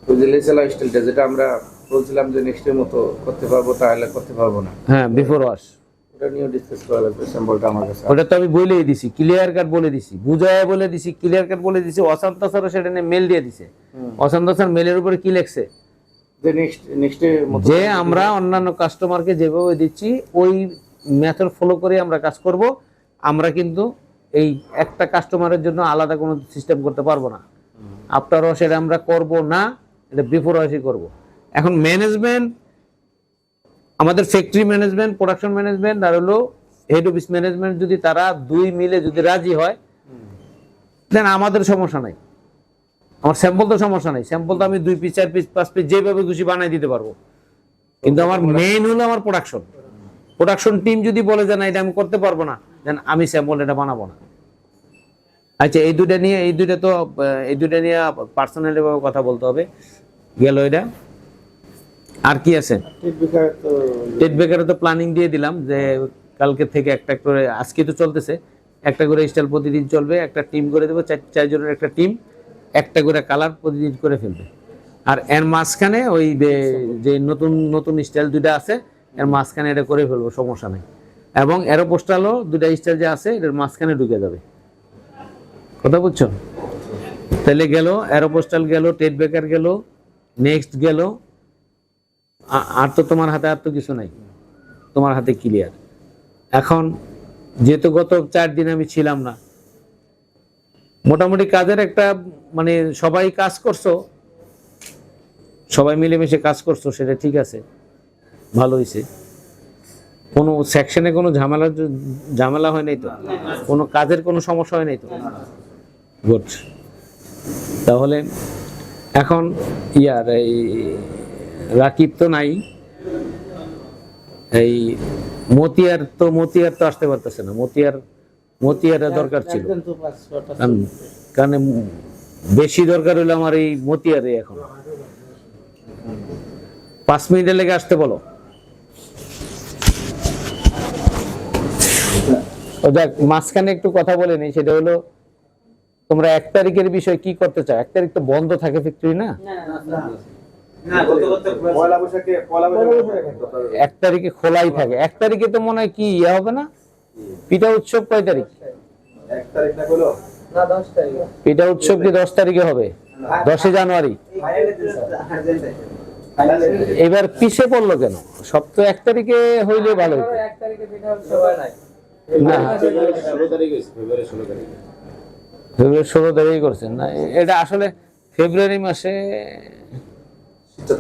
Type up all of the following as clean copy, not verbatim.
ওই যে লেসেলা স্টাইলটা যেটা আমরা বলছিলাম যে নেক্সটের মতো করতে পারবো, তাহলে করতে পারবো না, হ্যাঁ বিফোর ওয়াশ ওটা নিয়েও ডিসকাস করা লাগবে। স্যাম্পলটা আমার কাছে ওটা তো আমি বলেই দিছি, ক্লিয়ার কাট বলে দিছি, বুঝায় বলে দিছি, ক্লিয়ার কাট বলে দিছি। অশান্ত স্যারও সেটা নিয়ে মেল দিয়ে দিছে। অশান্ত স্যার মেলের উপরে কি লিখছে যে নেক্সটের মতো যে আমরা অন্যান্য কাস্টমারকে যেভাবে দিচ্ছি ওই মেথড ফলো করে আমরা কাজ করব। আমরা কিন্তু এই একটা কাস্টমারের জন্য আলাদা কোনো সিস্টেম করতে পারবো না। আফটার ওয়াশ এটা আমরা করব না, এটা বিফোর ওয়াশই করব। এখন ম্যানেজমেন্ট, আমাদের ফ্যাক্টরি ম্যানেজমেন্ট, প্রোডাকশন ম্যানেজমেন্ট আর হলো হেড অফিস ম্যানেজমেন্ট যদি তারা দুই মিলে যদি রাজি হয়, দেন আমাদের সমস্যা নাই। আমার স্যাম্পল তো সমস্যা নাই, স্যাম্পল তো আমি 2 পিস 4 পিস 5 পিস যেভাবে খুশি বানাই দিতে পারবো। কিন্তু আমার মেইন হলো আমার প্রোডাকশন টিম যদি বলে যে না এটা আমি করতে পারবো না, দেন আমি স্যাম্পল এটা বানাবো না। আচ্ছা এই দুইটা নিয়ে পার্সোনালি ভাবে কথা বলতে হবে। গেল এটা। আর কি আছে? টেট বেকারে তো প্ল্যানিং দিয়ে দিলাম যে কালকে থেকে একটা করে, আজকে তো চলতেছে, একটা করে স্টাইল প্রতিদিন চলবে, একটা টিম করে দেবো, 4 জনের একটা টিম, একটা করে কালার প্রতিদিন করে ফেলবে। আর এর মাঝখানে ওই যে নতুন স্টাইল দুইটা আছে, এর মাঝখানে এটা করে ফেলবো, সমস্যা নেই। এবং এরো পোস্টালও দুইটা স্টাইল যে আছে এর মাঝখানে ঢুকে যাবে। কথা বুঝছো? তাহলে গেল এরো পোস্টাল, গেল টেট বেকার, গেল নেক্সট, গেল আর তো তোমার হাতে আর তো কিছু নাই, তোমার হাতে ক্লিয়ার। এখন যেহেতু গত 4 দিন আমি ছিলাম না, মোটামুটি কাজের একটা মানে সবাই কাজ করছো, সবাই মিলেমিশে কাজ করছো, সেটা ঠিক আছে, ভালো হয়েছে। কোনো সেকশনে কোনো ঝামেলা হয় নাই তো? কোনো কাজের কোনো সমস্যা হয় নাই তো? গুড। তাহলে এখন এই রাকিব তো নাই, এই মতিয়ার তো আসতে পারতেছে না। মতিয়ারের দরকার ছিল, কারণ বেশি দরকার হলো আমার এই মতিয়ারে। এখন 5 মিনিটের লেগে আসতে বলো। দেখ মাঝখানে একটু কথা বলে নেই, সেটা হলো তোমরা 1 তারিখের বিষয় কি করতে চাও? 1 তারিখ তো বন্ধ থাকে ফ্যাক্টরি না? 1 তারিখে খোলাই থাকে। 1 তারিখে তো মনে হয় কি হবে না, পিঠা উৎসব কয় তারিখ? পিঠা উৎসব কি 10 তারিখে হবে? 10 জানুয়ারি। এবার পিছে পড়লো কেন? সব তো 1 তারিখে হইলে ভালো হতো। 1 তারিখে পিঠা উৎসব হয় নাই না, 16 তারিখ হয়েছে, ফেব্রুয়ারি 16 তারিখে করছেন না? এটা আসলে ফেব্রুয়ারি মাসে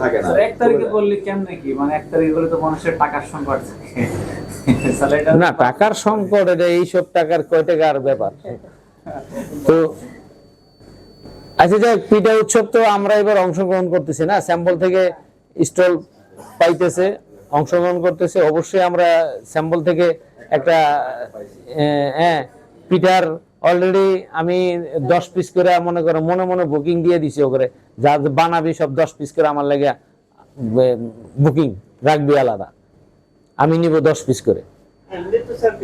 থাকে না। 1 তারিখে বললি কেমনে কি, মানে 1 তারিখে বলে তো মানুষের টাকার সংকট থাকে। না, টাকার সংকট, এটা এইসব টাকার কয় টাকার ব্যাপার। তো আচ্ছা যাক, পিঠা উৎসব তো আমরা এবার অংশগ্রহণ করতেছি না, স্যাম্পল থেকে স্টল পাইতেছে, অংশগ্রহণ করতেছে। অবশ্যই আমরা স্যাম্পল থেকে একটা পিঠার অলরেডি আমি 10 পিস করে মনে বুকিং দিয়ে দিছি ওকে, যা বানাবি সব 10 পিস করে আমার লাগে বুকিং রাখবি আলাদা, আমি নিব 10 পিস করে,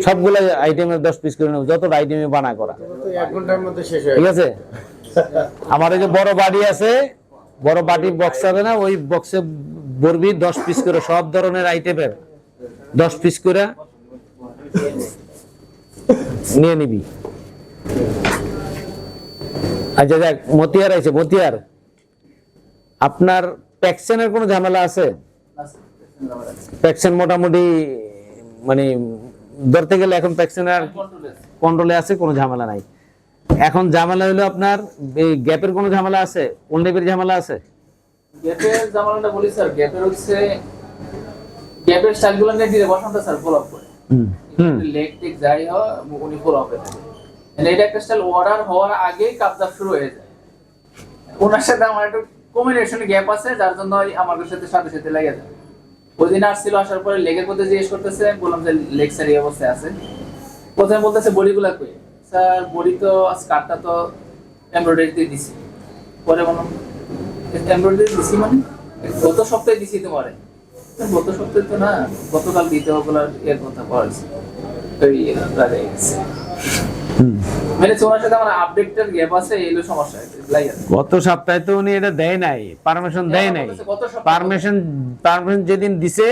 সবগুলো আইটেমের 10 পিস করে নেব, যতটা আইটেমে বানা করা। 1 ঘন্টার মধ্যে শেষ হয়ে ঠিক আছে? আমার এই যে বড় বাড়ি আছে, বড় বাটি বক্স হবে না, ওই বক্সে ভরবি 10 পিস করে, সব ধরনের আইটেমের 10 পিস করে নিয়ে নিবি। আচ্ছা যাক, মতিয়ার আছে। মতিয়ার, আপনার প্যাকশনের কোনো ঝামেলা আছে? প্যাকশন মোটামুটি মানে ধরতে গেলে এখন প্যাকশনের কন্ট্রোলে আছে, কোনো ঝামেলা নাই। এখন ঝামেলা হলো আপনার এই গ্যাপের কোনো ঝামেলা আছে? কোন টাইপের ঝামেলা আছে? গ্যাপের ঝামেলাটা বলি স্যার, গ্যাপের হচ্ছে গ্যাপের স্টাইলগুলো নিয়ে দিলে বসন্ত স্যার ফলো আপ করে। লেগ টেক যাই হয় উনি ফলো আপ করে। এটা একটা স্টাইল অর্ডার হওয়ার আগেই কাপদাপ শুরু হয়ে যায়। ওনার সাথে আমার একটু কমিউনিকেশনে গ্যাপ আছে, যার জন্য আমার সাথে সাথে লেগে যায়। ওই দিন আসছিল, আসার পরে লেগের মধ্যে জিজ্ঞেস করতেছে, বললাম যে লেগ স্যার এই অবস্থায় আছে। প্রথমে বলতেছে বডিগুলা কই স্যার, বডি তো স্কার্টটা তো এমব্রয়ডারি দিয়ে দিছি। পরে বললাম এমব্রয়ডারি দিছি মানে গত সপ্তাহে দিছি তোমারে। গত সপ্তাহে তো না, গতকাল দিতে ওগুলার এর কথা বলছি। ওই মানে ওনার সাথে আমার আপডেটের গ্যাপ আছে, এই হলো সমস্যা লাইয়ার। গত সপ্তাহে তো উনি এটা দেয় নাই, পারমিশন দেয় নাই। পারমিশন যেদিন দিছে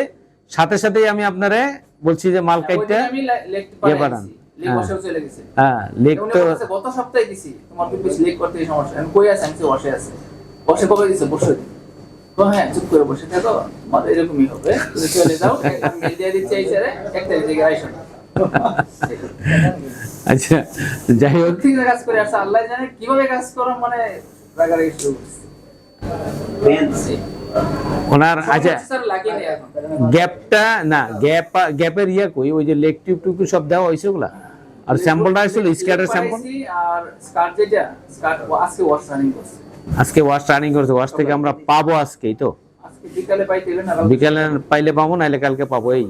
সাথে সাথেই আমি আপনারে বলছি যে মাল কাইটটা আমি লেখ পাঠান। লেখ বসে চলে গেছে। হ্যাঁ লেখ উনি তো বলছে গত সপ্তাহে দিছি, তোমার তো বেশি লেখ করতে সমস্যা। আমি কই আছে, আমি বসে আছে। বসে কবে দিছে? বসে তো হ্যাঁ, চুপ করে বসে থাকো, মানে এরকমই হবে। তুমি চলে যাও, আমি মেল দিয়ে দিচ্ছি এই স্যারে, একটা দিকে আইসো। আচ্ছা যাই হোক, ঠিক কাজ করে আসছে, আল্লাহ জানে কিভাবে কাজ করো, মানে রাগারাগি শুরু করছে। ওনার আচ্ছা স্যার লাগিয়ে নেই এখন। গ্যাপটা না, গ্যাপের ইয়া কই, ওই যে লেগ টিউব টুকু সব দেওয়া হয়েছে ওগুলা, আর স্যাম্পলটা আসছিল স্কার্টের স্যাম্পল। আর স্কার্ট যেটা স্কার্ট আজকে ওয়াশ রানিং করছে, আজকে ওয়াশ রানিং করছে, ওয়াশ থেকে আমরা পাবো আজকেই তো, আজকে বিকালে পাইতেলেন না, বিকেলে পাইলে পাবো, নাইলে কালকে পাবো। এই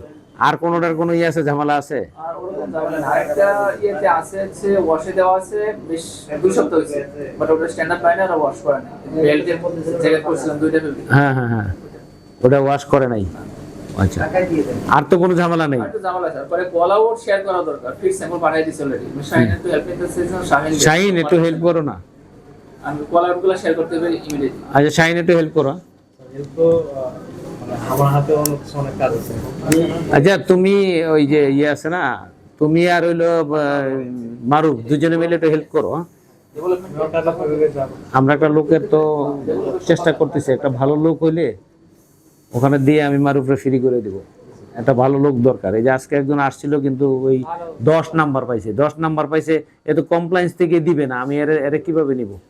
আর কোনোটার কোনো ইয়ে আছে, ঝামেলা আছে? আর ওরকম যাবে না। আরেকটা ইয়েতে আছে হচ্ছে ওয়াশে দেওয়া আছে, বেশ 2 সপ্তাহ হয়েছে, বাট ওটা স্ট্যান্ড আপ পায় না, আর ওয়াশ করে না। বেল্টের মধ্যে জায়গা করছিলাম 2টা ফেব্রিক, হ্যাঁ হ্যাঁ হ্যাঁ, ওটা ওয়াশ করে নাই। আচ্ছা আর তো কোনো ঝামেলা নেই। একটু ঝামেলা স্যার, পরে কল আউট শেয়ার করা দরকার, ফিট স্যাম্পল পাঠিয়ে দিছি অলরেডি। শাহিন একটু হেল্প নিতে চাইছিলাম, শাহিন একটু হেল্প করো না। আমি কল আউটগুলো শেয়ার করতে পারি ইমিডিয়েটলি। আচ্ছা শাহিন একটু হেল্প করো। আমার হাতে অনেক কাজ আছে। আচ্ছা তুমি ওই যে ইয়ে আছে না, তুমি আর হইলো মারুফ, দুজনে মিলে একটু হেল্প করো। ডেভেলপমেন্ট আমরা একটা লোকের তো চেষ্টা করতেছি, একটা ভালো লোক হইলে ওখানে দিয়ে আমি মারুফরে ফ্রি করে দিব। একটা ভালো লোক দরকার। এই যে আজকে একজন আসছিল, কিন্তু ওই 10 নাম্বার পাইছে, 10 নাম্বার পাইছে, এ তো কমপ্লায়েন্স থেকে দিবে না, আমি এর কিভাবে নিব?